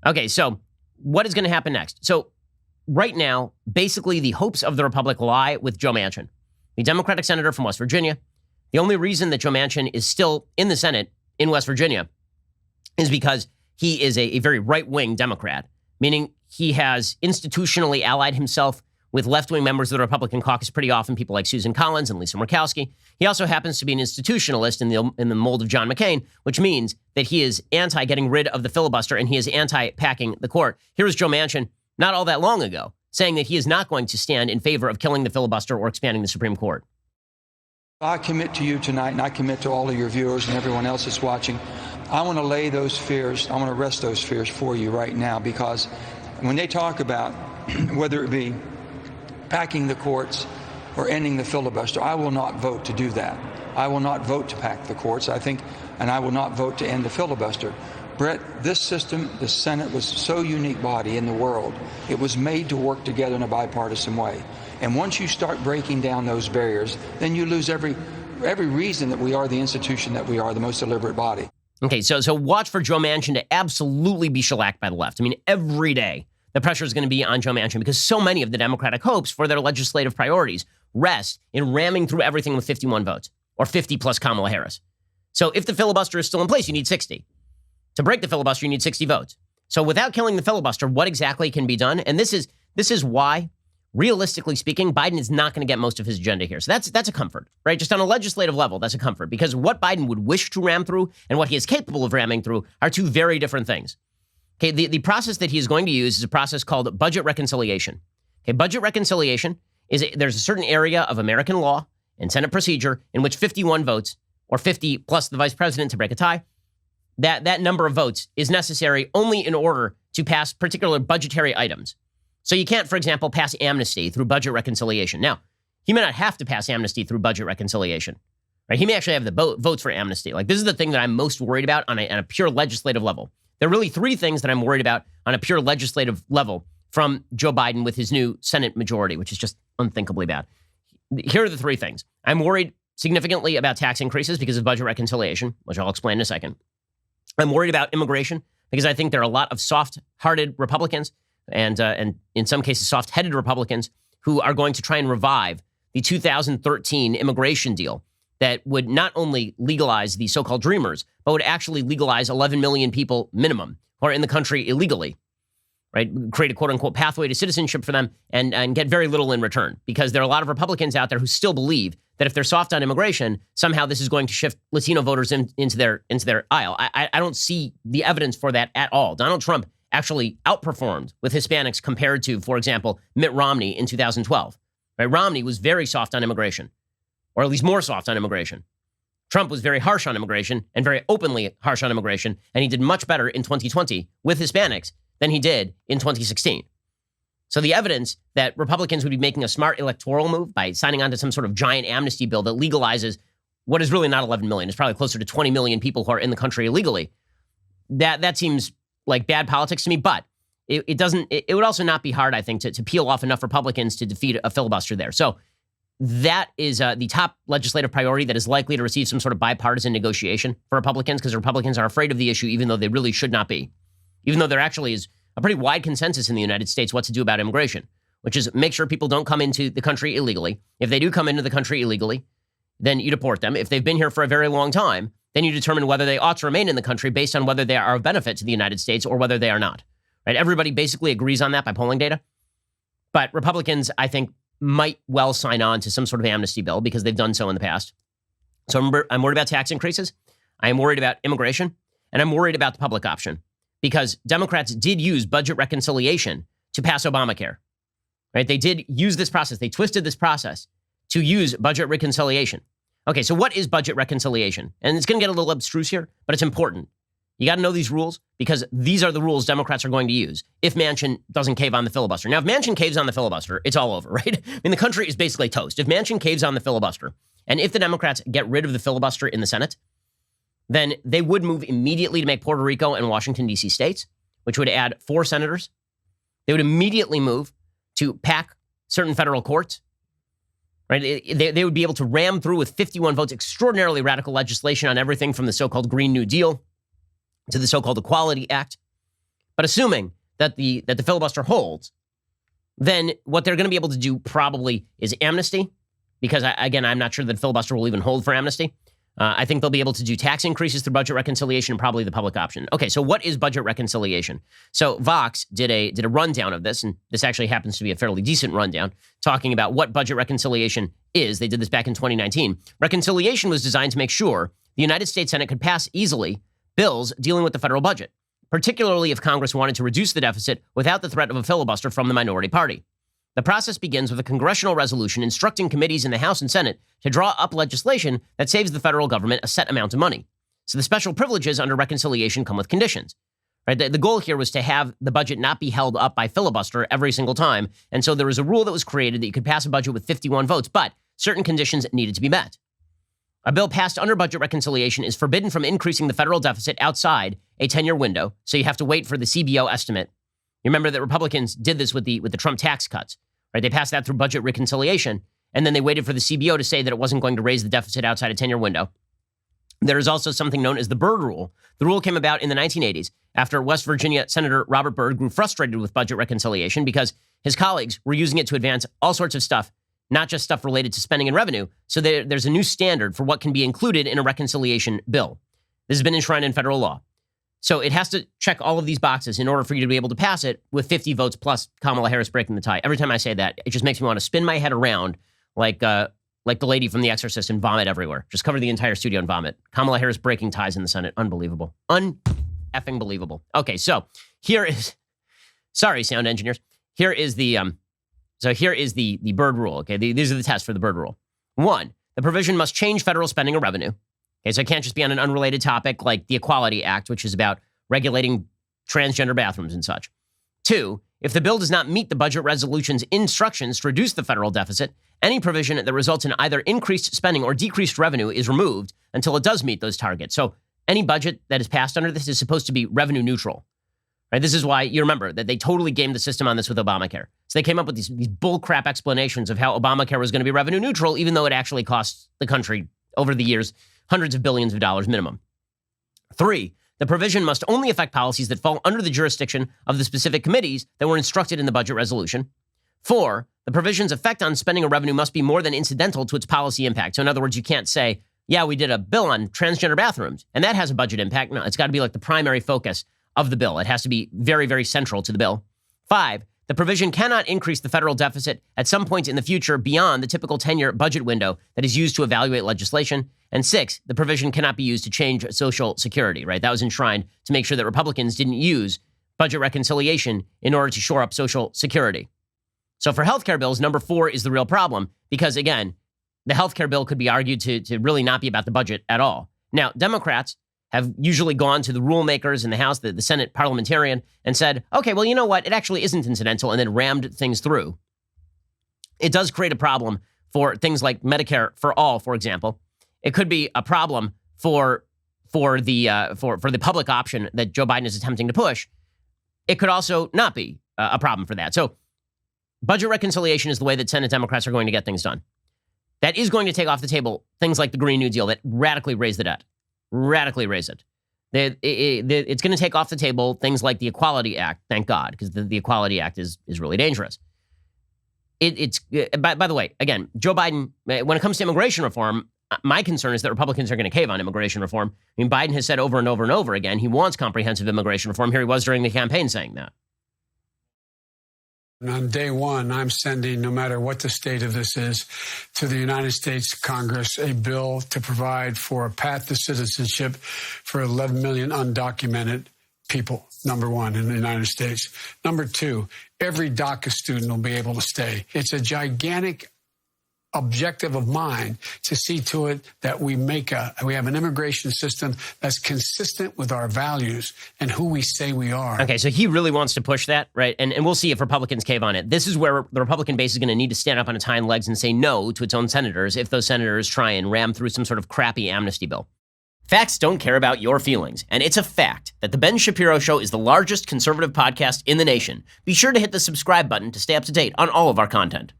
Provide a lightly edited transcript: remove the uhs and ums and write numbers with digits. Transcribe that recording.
Okay, so what is going to happen next? So right now, basically the hopes of the Republic lie with Joe Manchin, the Democratic senator from West Virginia. The only reason that Joe Manchin is still in the Senate in West Virginia is because he is a very right-wing Democrat, meaning he has institutionally allied himself with left-wing members of the Republican caucus pretty often, people like Susan Collins and Lisa Murkowski. He also happens to be an institutionalist in the mold of John McCain, which means that he is anti-getting rid of the filibuster and he is anti-packing the court. Here was Joe Manchin not all that long ago saying that he is not going to stand in favor of killing the filibuster or expanding the Supreme Court. I commit to you tonight, and I commit to all of your viewers and everyone else that's watching, I want to lay those fears, I want to rest those fears for you right now, because when they talk about whether it be packing the courts or ending the filibuster, I will not vote to do that. I will not vote to pack the courts, I think, and I will not vote to end the filibuster. Brett, this system, the Senate, was so unique body in the world. It was made to work together in a bipartisan way. And once you start breaking down those barriers, then you lose every reason that we are the institution that we are, the most deliberate body. Okay, so watch for Joe Manchin to absolutely be shellacked by the left. I mean, every day the pressure is going to be on Joe Manchin because so many of the Democratic hopes for their legislative priorities rest in ramming through everything with 51 votes or 50 plus Kamala Harris. So if the filibuster is still in place, you need 60. To break the filibuster, you need 60 votes. So without killing the filibuster, what exactly can be done? And this is why, realistically speaking, Biden is not going to get most of his agenda here. So that's a comfort, right? Just on a legislative level, that's a comfort, because what Biden would wish to ram through and what he is capable of ramming through are two very different things. Okay, the process that he is going to use is a process called budget reconciliation. Okay, budget reconciliation is there's a certain area of American law and Senate procedure in which 51 votes, or 50 plus the vice president to break a tie, that number of votes is necessary only in order to pass particular budgetary items. So you can't, for example, pass amnesty through budget reconciliation. Now, he may not have to pass amnesty through budget reconciliation, right? He may actually have the votes for amnesty. Like, this is the thing that I'm most worried about on a pure legislative level. There are really three things that I'm worried about on a pure legislative level from Joe Biden with his new Senate majority, which is just unthinkably bad. Here are the three things. I'm worried significantly about tax increases because of budget reconciliation, which I'll explain in a second. I'm worried about immigration because I think there are a lot of soft-hearted Republicans and in some cases soft-headed Republicans who are going to try and revive the 2013 immigration deal that would not only legalize the so-called dreamers, but would actually legalize 11 million people minimum who are in the country illegally, right? Create a quote-unquote pathway to citizenship for them and get very little in return, because there are a lot of Republicans out there who still believe that if they're soft on immigration, somehow this is going to shift Latino voters into their aisle. I don't see the evidence for that at all. Donald Trump actually outperformed with Hispanics compared to, for example, Mitt Romney in 2012. Right? Romney was very soft on immigration, or at least more soft on immigration. Trump was very harsh on immigration and very openly harsh on immigration, and he did much better in 2020 with Hispanics than he did in 2016. So the evidence that Republicans would be making a smart electoral move by signing on to some sort of giant amnesty bill that legalizes what is really not 11 million, it's probably closer to 20 million people who are in the country illegally, that seems like bad politics to me. But it would also not be hard, I think, to peel off enough Republicans to defeat a filibuster there. So that is the top legislative priority that is likely to receive some sort of bipartisan negotiation for Republicans, because Republicans are afraid of the issue, even though they really should not be. Even though there actually is a pretty wide consensus in the United States what to do about immigration, which is make sure people don't come into the country illegally. If they do come into the country illegally, then you deport them. If they've been here for a very long time, then you determine whether they ought to remain in the country based on whether they are of benefit to the United States or whether they are not. Right? Everybody basically agrees on that by polling data. But Republicans, I think, might well sign on to some sort of amnesty bill because they've done so in the past. So I'm worried about tax increases. I am worried about immigration. And I'm worried about the public option, because Democrats did use budget reconciliation to pass Obamacare, right? They did use this process. They twisted this process to use budget reconciliation. Okay, so what is budget reconciliation? And it's going to get a little abstruse here, but it's important. You got to know these rules, because these are the rules Democrats are going to use if Manchin doesn't cave on the filibuster. Now, if Manchin caves on the filibuster, it's all over, right? I mean, the country is basically toast. If Manchin caves on the filibuster, and if the Democrats get rid of the filibuster in the Senate, then they would move immediately to make Puerto Rico and Washington, D.C. states, which would add 4 senators. They would immediately move to pack certain federal courts, right? They would be able to ram through with 51 votes extraordinarily radical legislation on everything from the so-called Green New Deal to the so-called Equality Act. But assuming that the filibuster holds, then what they're going to be able to do probably is amnesty, because, again, I'm not sure that filibuster will even hold for amnesty. I think they'll be able to do tax increases through budget reconciliation, probably the public option. Okay, so what is budget reconciliation? So Vox did a rundown of this, and this actually happens to be a fairly decent rundown, talking about what budget reconciliation is. They did this back in 2019. Reconciliation was designed to make sure the United States Senate could pass easily bills dealing with the federal budget, particularly if Congress wanted to reduce the deficit without the threat of a filibuster from the minority party. The process begins with a congressional resolution instructing committees in the House and Senate to draw up legislation that saves the federal government a set amount of money. So the special privileges under reconciliation come with conditions. Right? The goal here was to have the budget not be held up by filibuster every single time. And so there was a rule that was created that you could pass a budget with 51 votes, but certain conditions needed to be met. A bill passed under budget reconciliation is forbidden from increasing the federal deficit outside a 10-year window, so you have to wait for the CBO estimate. You remember that Republicans did this with the Trump tax cuts, right? They passed that through budget reconciliation, and then they waited for the CBO to say that it wasn't going to raise the deficit outside a 10-year window. There is also something known as the Byrd Rule. The rule came about in the 1980s after West Virginia Senator Robert Byrd grew frustrated with budget reconciliation because his colleagues were using it to advance all sorts of stuff, not just stuff related to spending and revenue. So there's a new standard for what can be included in a reconciliation bill. This has been enshrined in federal law. So it has to check all of these boxes in order for you to be able to pass it with 50 votes plus Kamala Harris breaking the tie. Every time I say that, it just makes me want to spin my head around like the lady from The Exorcist and vomit everywhere. Just cover the entire studio in vomit. Kamala Harris breaking ties in the Senate. Unbelievable. Un-effing believable. Okay, so here is, sorry, sound engineers. Here is the Byrd Rule. Okay, these are the tests for the Byrd Rule. 1, the provision must change federal spending or revenue. Okay, so it can't just be on an unrelated topic like the Equality Act, which is about regulating transgender bathrooms and such. 2, if the bill does not meet the budget resolution's instructions to reduce the federal deficit, any provision that results in either increased spending or decreased revenue is removed until it does meet those targets. So any budget that is passed under this is supposed to be revenue neutral. Right? This is why you remember that they totally gamed the system on this with Obamacare. So they came up with these bullcrap explanations of how Obamacare was going to be revenue neutral, even though it actually costs the country over the years hundreds of billions of dollars minimum. 3, the provision must only affect policies that fall under the jurisdiction of the specific committees that were instructed in the budget resolution. 4, the provision's effect on spending or revenue must be more than incidental to its policy impact. So in other words, you can't say, yeah, we did a bill on transgender bathrooms, and that has a budget impact. No, it's got to be like the primary focus of the bill. It has to be very, very central to the bill. 5, the provision cannot increase the federal deficit at some point in the future beyond the typical 10-year budget window that is used to evaluate legislation. And 6, the provision cannot be used to change Social Security, right? That was enshrined to make sure that Republicans didn't use budget reconciliation in order to shore up Social Security. So for healthcare bills, number 4 is the real problem because, again, the healthcare bill could be argued to really not be about the budget at all. Now, Democrats have usually gone to the rule makers in the House, the Senate parliamentarian, and said, okay, well, you know what? It actually isn't incidental, and then rammed things through. It does create a problem for things like Medicare for all, for example. It could be a problem for the public option that Joe Biden is attempting to push. It could also not be a problem for that. So budget reconciliation is the way that Senate Democrats are going to get things done. That is going to take off the table things like the Green New Deal that radically raise the debt. Radically raise it. It's going to take off the table things like the Equality Act, thank God, because the Equality Act is really dangerous. By the way, again, Joe Biden, when it comes to immigration reform, my concern is that Republicans are going to cave on immigration reform. I mean, Biden has said over and over and over again he wants comprehensive immigration reform. Here he was during the campaign saying that. And on day one, I'm sending, no matter what the state of this is, to the United States Congress a bill to provide for a path to citizenship for 11 million undocumented people, number one, in the United States. Number 2, every DACA student will be able to stay. It's a gigantic objective of mine to see to it that we have an immigration system that's consistent with our values and who we say we are. Okay, so he really wants to push that, right? And we'll see if Republicans cave on it. This is where the Republican base is going to need to stand up on its hind legs and say no to its own senators if those senators try and ram through some sort of crappy amnesty bill. Facts don't care about your feelings, and it's a fact that The Ben Shapiro Show is the largest conservative podcast in the nation. Be sure to hit the subscribe button to stay up to date on all of our content.